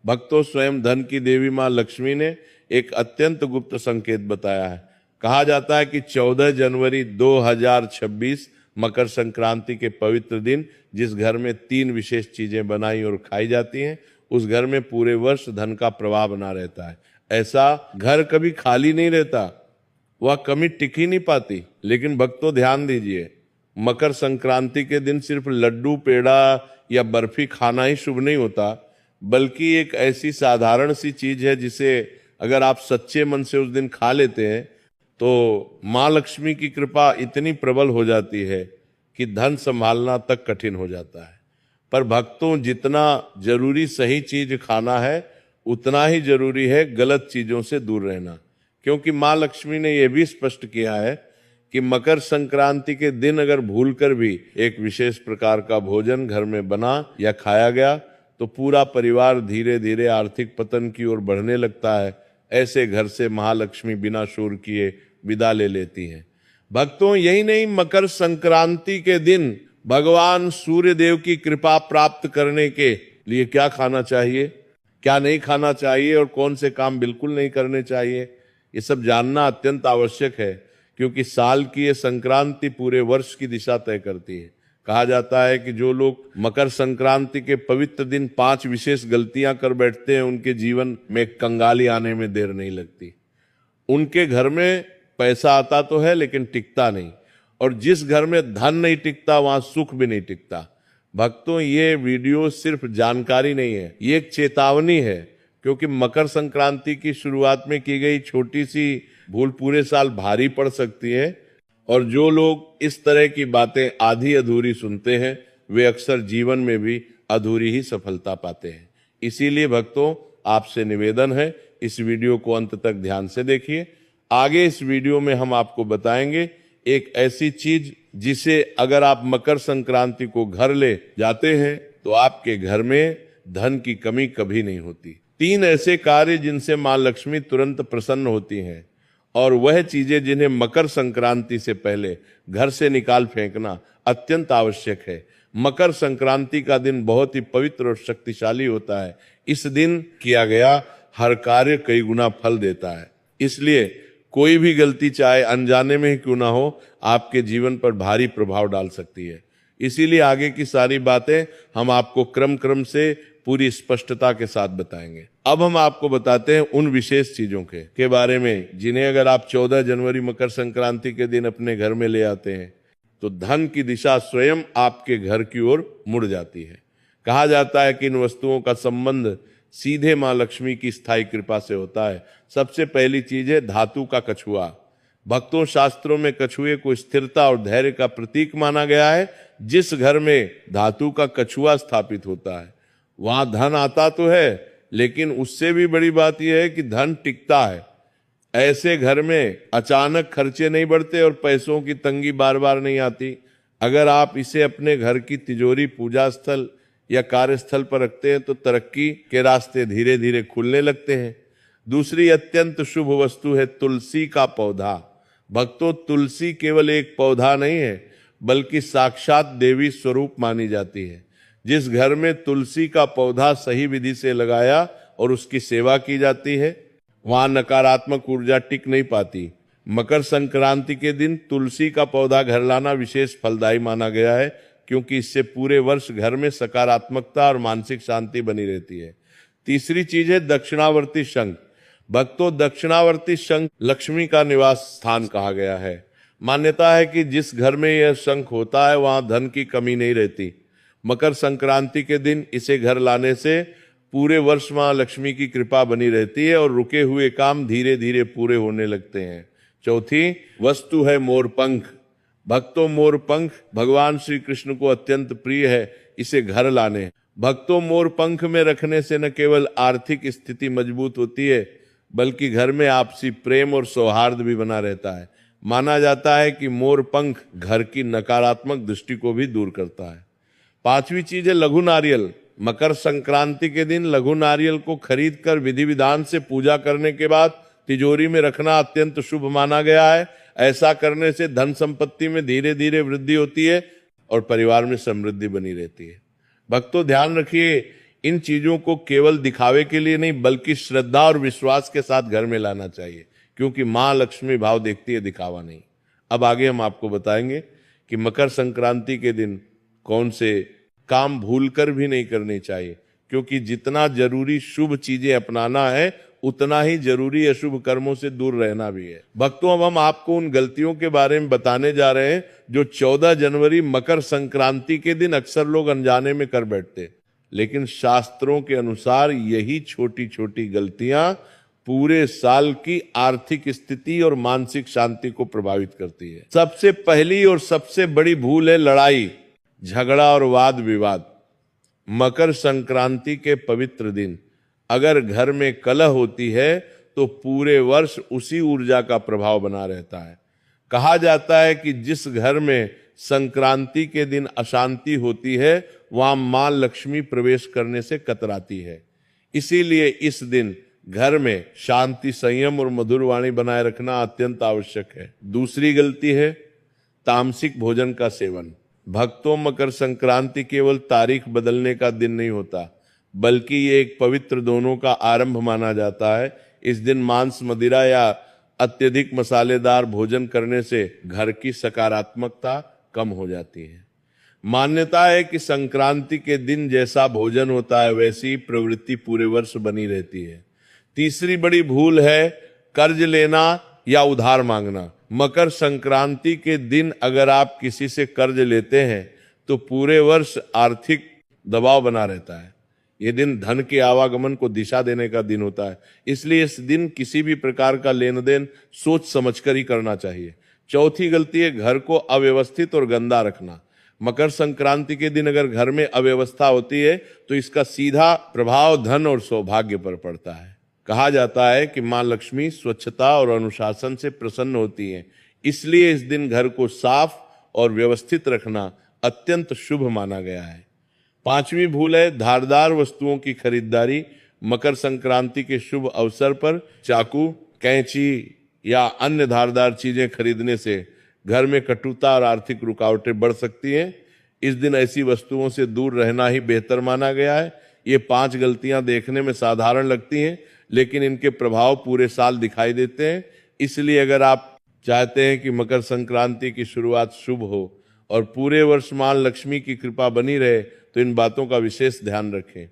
भक्तों, स्वयं धन की देवी मां लक्ष्मी ने एक अत्यंत गुप्त संकेत बताया है। कहा जाता है कि 14 जनवरी 2026 मकर संक्रांति के पवित्र दिन जिस घर में 3 विशेष चीजें बनाई और खाई जाती हैं, उस घर में पूरे वर्ष धन का प्रवाह बना रहता है। ऐसा घर कभी खाली नहीं रहता, वह कमी टिक ही नहीं पाती। लेकिन भक्तों ध्यान दीजिए, मकर संक्रांति के दिन सिर्फ लड्डू, पेड़ा या बर्फी खाना ही शुभ नहीं होता, बल्कि एक ऐसी साधारण सी चीज है जिसे अगर आप सच्चे मन से उस दिन खा लेते हैं तो मां लक्ष्मी की कृपा इतनी प्रबल हो जाती है कि धन संभालना तक कठिन हो जाता है। पर भक्तों, जितना जरूरी सही चीज खाना है, उतना ही जरूरी है गलत चीजों से दूर रहना। क्योंकि मां लक्ष्मी ने यह भी स्पष्ट किया है कि मकर संक्रांति के दिन अगर भूलकर भी एक विशेष प्रकार का भोजन घर में बना या खाया गया तो पूरा परिवार धीरे धीरे आर्थिक पतन की ओर बढ़ने लगता है। ऐसे घर से महालक्ष्मी बिना शोर किए विदा ले लेती हैं। भक्तों, यही नहीं, मकर संक्रांति के दिन भगवान सूर्य देव की कृपा प्राप्त करने के लिए क्या खाना चाहिए, क्या नहीं खाना चाहिए और कौन से काम बिल्कुल नहीं करने चाहिए, ये सब जानना अत्यंत आवश्यक है। क्योंकि साल की ये संक्रांति पूरे वर्ष की दिशा तय करती है। कहा जाता है कि जो लोग मकर संक्रांति के पवित्र दिन 5 विशेष गलतियां कर बैठते हैं, उनके जीवन में कंगाली आने में देर नहीं लगती। उनके घर में पैसा आता तो है लेकिन टिकता नहीं, और जिस घर में धन नहीं टिकता वहां सुख भी नहीं टिकता। भक्तों, ये वीडियो सिर्फ जानकारी नहीं है, ये एक चेतावनी है। क्योंकि मकर संक्रांति की शुरुआत में की गई छोटी सी भूल पूरे साल भारी पड़ सकती है, और जो लोग इस तरह की बातें आधी अधूरी सुनते हैं वे अक्सर जीवन में भी अधूरी ही सफलता पाते हैं। इसीलिए भक्तों, आपसे निवेदन है, इस वीडियो को अंत तक ध्यान से देखिए। आगे इस वीडियो में हम आपको बताएंगे एक ऐसी चीज जिसे अगर आप मकर संक्रांति को घर ले जाते हैं तो आपके घर में धन की कमी कभी नहीं होती। 3 ऐसे कार्य जिनसे मां लक्ष्मी तुरंत प्रसन्न होती हैं, और वह चीजें जिन्हें मकर संक्रांति से पहले घर से निकाल फेंकना अत्यंत आवश्यक है। मकर संक्रांति का दिन बहुत ही पवित्र और शक्तिशाली होता है। इस दिन किया गया हर कार्य कई गुना फल देता है। इसलिए कोई भी गलती चाहे अनजाने में ही क्यों ना हो, आपके जीवन पर भारी प्रभाव डाल सकती है। इसीलिए आगे की सारी बातें हम आपको क्रम से पूरी स्पष्टता के साथ बताएंगे। अब हम आपको बताते हैं उन विशेष चीजों के बारे में जिन्हें अगर आप 14 जनवरी मकर संक्रांति के दिन अपने घर में ले आते हैं तो धन की दिशा स्वयं आपके घर की ओर मुड़ जाती है। कहा जाता है कि इन वस्तुओं का संबंध सीधे मां लक्ष्मी की स्थायी कृपा से होता है। सबसे पहली चीज है धातु का कछुआ। भक्तों, शास्त्रों में कछुए को स्थिरता और धैर्य का प्रतीक माना गया है। जिस घर में धातु का कछुआ स्थापित होता है वहां धन आता तो है, लेकिन उससे भी बड़ी बात यह है कि धन टिकता है। ऐसे घर में अचानक खर्चे नहीं बढ़ते और पैसों की तंगी बार बार नहीं आती। अगर आप इसे अपने घर की तिजोरी, पूजा स्थल या कार्यस्थल पर रखते हैं तो तरक्की के रास्ते धीरे धीरे खुलने लगते हैं। दूसरी अत्यंत शुभ वस्तु है तुलसी का पौधा। भक्तों, तुलसी केवल एक पौधा नहीं है बल्कि साक्षात देवी स्वरूप मानी जाती है। जिस घर में तुलसी का पौधा सही विधि से लगाया और उसकी सेवा की जाती है वहां नकारात्मक ऊर्जा टिक नहीं पाती। मकर संक्रांति के दिन तुलसी का पौधा घर लाना विशेष फलदायी माना गया है, क्योंकि इससे पूरे वर्ष घर में सकारात्मकता और मानसिक शांति बनी रहती है। तीसरी चीज है दक्षिणावर्ती शंख। भक्तों, दक्षिणावर्ती शंख लक्ष्मी का निवास स्थान कहा गया है। मान्यता है कि जिस घर में यह शंख होता है वहां धन की कमी नहीं रहती। मकर संक्रांति के दिन इसे घर लाने से पूरे वर्ष मां लक्ष्मी की कृपा बनी रहती है और रुके हुए काम धीरे धीरे पूरे होने लगते हैं। चौथी वस्तु है मोरपंख। भक्तों, मोरपंख भगवान श्री कृष्ण को अत्यंत प्रिय है। इसे घर लाने भक्तों, मोरपंख में रखने से न केवल आर्थिक स्थिति मजबूत होती है बल्कि घर में आपसी प्रेम और सौहार्द भी बना रहता है। माना जाता है कि मोरपंख घर की नकारात्मक दृष्टि को भी दूर करता है। 5वीं चीज है लघु नारियल। मकर संक्रांति के दिन लघु नारियल को खरीदकर विधि विधान से पूजा करने के बाद तिजोरी में रखना अत्यंत शुभ माना गया है। ऐसा करने से धन संपत्ति में धीरे धीरे वृद्धि होती है और परिवार में समृद्धि बनी रहती है। भक्तों, ध्यान रखिए, इन चीजों को केवल दिखावे के लिए नहीं बल्कि श्रद्धा और विश्वास के साथ घर में लाना चाहिए, क्योंकि मां लक्ष्मी भाव देखती है, दिखावा नहीं। अब आगे हम आपको बताएंगे कि मकर संक्रांति के दिन कौन से काम भूलकर भी नहीं करने चाहिए, क्योंकि जितना जरूरी शुभ चीजें अपनाना है उतना ही जरूरी अशुभ कर्मों से दूर रहना भी है। भक्तों, अब हम आपको उन गलतियों के बारे में बताने जा रहे हैं जो 14 जनवरी मकर संक्रांति के दिन अक्सर लोग अनजाने में कर बैठते, लेकिन शास्त्रों के अनुसार यही छोटी छोटी गलतियां पूरे साल की आर्थिक स्थिति और मानसिक शांति को प्रभावित करती है। सबसे पहली और सबसे बड़ी भूल है लड़ाई, झगड़ा और वाद विवाद। मकर संक्रांति के पवित्र दिन अगर घर में कलह होती है तो पूरे वर्ष उसी ऊर्जा का प्रभाव बना रहता है। कहा जाता है कि जिस घर में संक्रांति के दिन अशांति होती है वहां मां लक्ष्मी प्रवेश करने से कतराती है। इसीलिए इस दिन घर में शांति, संयम और मधुर वाणी बनाए रखना अत्यंत आवश्यक है। दूसरी गलती है तामसिक भोजन का सेवन। भक्तों, मकर संक्रांति केवल तारीख बदलने का दिन नहीं होता, बल्कि ये एक पवित्र दोनों का आरंभ माना जाता है। इस दिन मांस, मदिरा या अत्यधिक मसालेदार भोजन करने से घर की सकारात्मकता कम हो जाती है। मान्यता है कि संक्रांति के दिन जैसा भोजन होता है वैसी प्रवृत्ति पूरे वर्ष बनी रहती है। तीसरी बड़ी भूल है कर्ज लेना या उधार मांगना। मकर संक्रांति के दिन अगर आप किसी से कर्ज लेते हैं तो पूरे वर्ष आर्थिक दबाव बना रहता है। ये दिन धन के आवागमन को दिशा देने का दिन होता है, इसलिए इस दिन किसी भी प्रकार का लेन देन सोच समझकर ही करना चाहिए। चौथी गलती है घर को अव्यवस्थित और गंदा रखना। मकर संक्रांति के दिन अगर घर में अव्यवस्था होती है तो इसका सीधा प्रभाव धन और सौभाग्य पर पड़ता है। कहा जाता है कि मां लक्ष्मी स्वच्छता और अनुशासन से प्रसन्न होती हैं, इसलिए इस दिन घर को साफ और व्यवस्थित रखना अत्यंत शुभ माना गया है। पांचवी भूल है धारदार वस्तुओं की खरीदारी। मकर संक्रांति के शुभ अवसर पर चाकू, कैंची या अन्य धारदार चीजें खरीदने से घर में कटुता और आर्थिक रुकावटें बढ़ सकती हैं। इस दिन ऐसी वस्तुओं से दूर रहना ही बेहतर माना गया है। ये 5 गलतियां देखने में साधारण लगती हैं, लेकिन इनके प्रभाव पूरे साल दिखाई देते हैं। इसलिए अगर आप चाहते हैं कि मकर संक्रांति की शुरुआत शुभ हो और पूरे वर्ष मां लक्ष्मी की कृपा बनी रहे तो इन बातों का विशेष ध्यान रखें।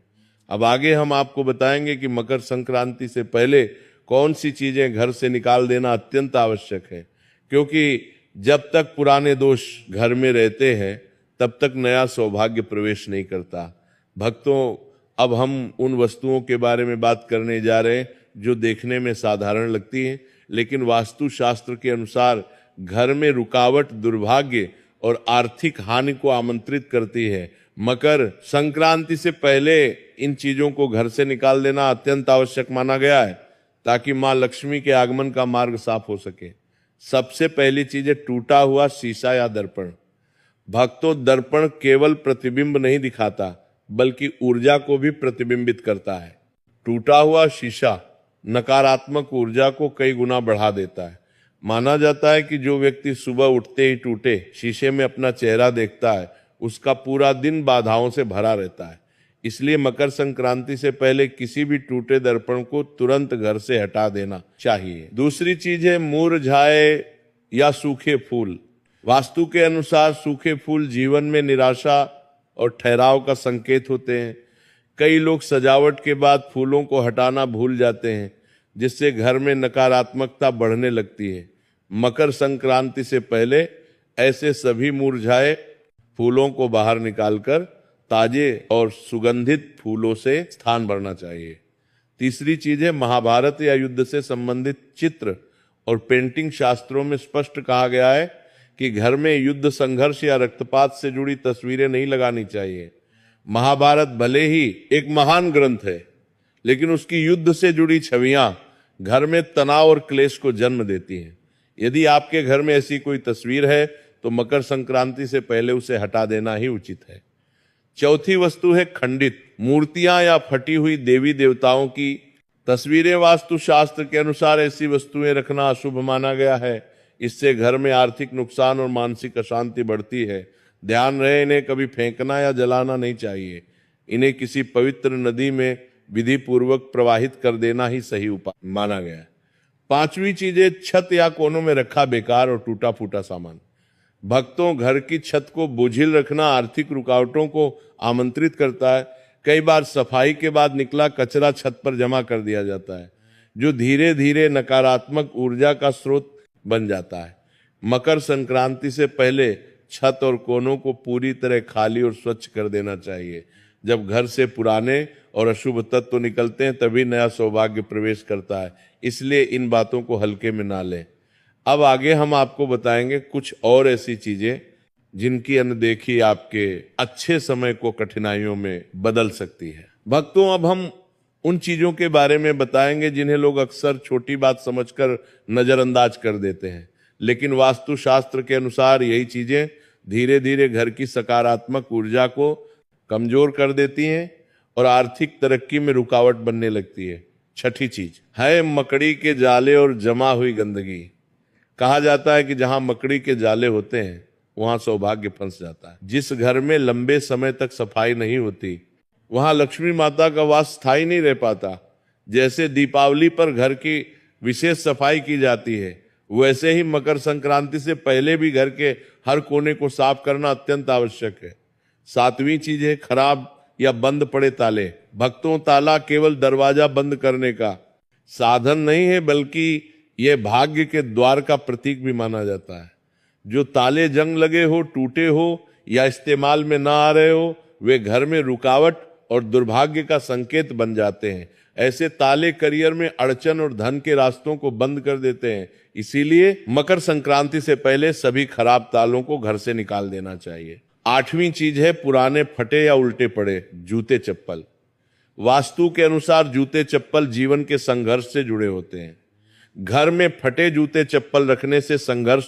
अब आगे हम आपको बताएंगे कि मकर संक्रांति से पहले कौन सी चीजें घर से निकाल देना अत्यंत आवश्यक है, क्योंकि जब तक पुराने दोष घर में रहते हैं तब तक नया सौभाग्य प्रवेश नहीं करता। भक्तों, अब हम उन वस्तुओं के बारे में बात करने जा रहे हैं जो देखने में साधारण लगती हैं, लेकिन वास्तु शास्त्र के अनुसार घर में रुकावट, दुर्भाग्य और आर्थिक हानि को आमंत्रित करती है। मकर संक्रांति से पहले इन चीजों को घर से निकाल देना अत्यंत आवश्यक माना गया है ताकि मां लक्ष्मी के आगमन का मार्ग साफ हो सके। सबसे पहली चीज है टूटा हुआ शीशा या दर्पण। भक्तों, दर्पण केवल प्रतिबिंब नहीं दिखाता बल्कि ऊर्जा को भी प्रतिबिंबित करता है। टूटा हुआ शीशा नकारात्मक ऊर्जा को कई गुना बढ़ा देता है। माना जाता है कि जो व्यक्ति सुबह उठते ही टूटे शीशे में अपना चेहरा देखता है उसका पूरा दिन बाधाओं से भरा रहता है। इसलिए मकर संक्रांति से पहले किसी भी टूटे दर्पण को तुरंत घर से हटा देना चाहिए। दूसरी चीज है मुरझाए या सूखे फूल। वास्तु के अनुसार सूखे फूल जीवन में निराशा और ठहराव का संकेत होते हैं। कई लोग सजावट के बाद फूलों को हटाना भूल जाते हैं, जिससे घर में नकारात्मकता बढ़ने लगती है। मकर संक्रांति से पहले ऐसे सभी मुरझाए फूलों को बाहर निकालकर ताजे और सुगंधित फूलों से स्थान भरना चाहिए। तीसरी चीज है महाभारत या युद्ध से संबंधित चित्र और पेंटिंग। शास्त्रों में स्पष्ट कहा गया है कि घर में युद्ध, संघर्ष या रक्तपात से जुड़ी तस्वीरें नहीं लगानी चाहिए। महाभारत भले ही एक महान ग्रंथ है, लेकिन उसकी युद्ध से जुड़ी छवियां घर में तनाव और क्लेश को जन्म देती हैं। यदि आपके घर में ऐसी कोई तस्वीर है तो मकर संक्रांति से पहले उसे हटा देना ही उचित है। चौथी वस्तु है खंडित मूर्तियां या फटी हुई देवी देवताओं की तस्वीरें। वास्तु शास्त्र के अनुसार ऐसी वस्तुएं रखना अशुभ माना गया है। इससे घर में आर्थिक नुकसान और मानसिक अशांति बढ़ती है। ध्यान रहे, इन्हें कभी फेंकना या जलाना नहीं चाहिए। इन्हें किसी पवित्र नदी में विधि पूर्वक प्रवाहित कर देना ही सही उपाय माना गया है। पांचवी चीज है, छत या कोनों में रखा बेकार और टूटा फूटा सामान। भक्तों, घर की छत को बोझिल रखना आर्थिक रुकावटों को आमंत्रित करता है। कई बार सफाई के बाद निकला कचरा छत पर जमा कर दिया जाता है, जो धीरे धीरे नकारात्मक ऊर्जा का स्रोत बन जाता है। मकर संक्रांति से पहले छत और कोनों को पूरी तरह खाली और स्वच्छ कर देना चाहिए। जब घर से पुराने और अशुभ तत्व निकलते हैं तभी नया सौभाग्य प्रवेश करता है, इसलिए इन बातों को हल्के में ना लें। अब आगे हम आपको बताएंगे कुछ और ऐसी चीजें जिनकी अनदेखी आपके अच्छे समय को कठिनाइयों में बदल सकती है। भक्तों, अब हम उन चीजों के बारे में बताएंगे जिन्हें लोग अक्सर छोटी बात समझकर नजरअंदाज कर देते हैं, लेकिन वास्तुशास्त्र के अनुसार यही चीजें धीरे धीरे घर की सकारात्मक ऊर्जा को कमजोर कर देती हैं और आर्थिक तरक्की में रुकावट बनने लगती है। छठी चीज है मकड़ी के जाले और जमा हुई गंदगी। कहा जाता है कि जहां मकड़ी के जाले होते हैं वहां सौभाग्य फंस जाता है। जिस घर में लंबे समय तक सफाई नहीं होती वहां लक्ष्मी माता का वास स्थायी नहीं रह पाता। जैसे दीपावली पर घर की विशेष सफाई की जाती है, वैसे ही मकर संक्रांति से पहले भी घर के हर कोने को साफ करना अत्यंत आवश्यक है। सातवीं चीज है खराब या बंद पड़े ताले। भक्तों, ताला केवल दरवाजा बंद करने का साधन नहीं है, बल्कि यह भाग्य के द्वार का प्रतीक भी माना जाता है। जो ताले जंग लगे हो, टूटे हो या इस्तेमाल में ना आ रहे हो, वे घर में रुकावट और दुर्भाग्य का संकेत बन जाते हैं। ऐसे ताले करियर में अड़चन और धन के रास्तों को बंद कर देते हैं। इसीलिए मकर संक्रांति से पहले सभी खराब तालों को घर से निकाल देना चाहिए। आठवीं चीज है पुराने फटे या उल्टे पड़े जूते चप्पल। वास्तु के अनुसार जूते चप्पल जीवन के संघर्ष से जुड़े होते हैं। घर में फटे जूते चप्पल रखने से संघर्ष